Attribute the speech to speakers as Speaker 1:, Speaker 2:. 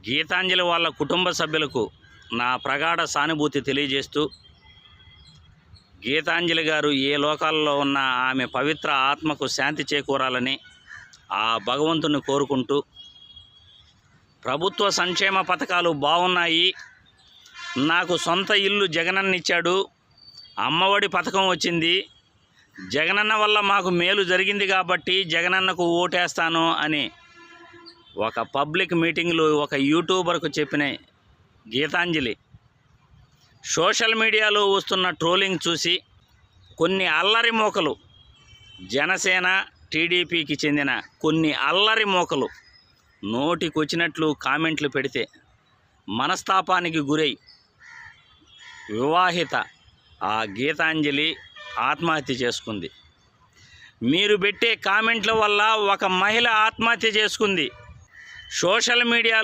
Speaker 1: గీతాంజలి వాళ్ళ కుటుంబ సభ్యులకు నా ప్రగాఢ సానుభూతి తెలియజేస్తూ, గీతాంజలి గారు ఏ లోకాల్లో ఉన్న ఆమె పవిత్ర ఆత్మకు శాంతి చేకూరాలని ఆ భగవంతుని కోరుకుంటూ, ప్రభుత్వ సంక్షేమ పథకాలు బాగున్నాయి, నాకు సొంత ఇల్లు జగనన్న ఇచ్చాడు, అమ్మఒడి పథకం వచ్చింది, జగనన్న వల్ల మాకు మేలు జరిగింది కాబట్టి జగనన్నకు ఓటేస్తాను అని ఒక పబ్లిక్ మీటింగ్లో ఒక యూట్యూబర్కు చెప్పిన గీతాంజలి సోషల్ మీడియాలో వస్తున్న ట్రోలింగ్ చూసి కొన్ని అల్లరి మోకలు, జనసేన టీడీపీకి చెందిన కొన్ని అల్లరి మోకలు నోటికొచ్చినట్లు కామెంట్లు పెడితే మనస్తాపానికి గురై వివాహిత ఆ గీతాంజలి ఆత్మహత్య చేసుకుంది. మీరు పెట్టే కామెంట్ల వల్ల ఒక మహిళ ఆత్మహత్య చేసుకుంది. సోషల్ మీడియాలో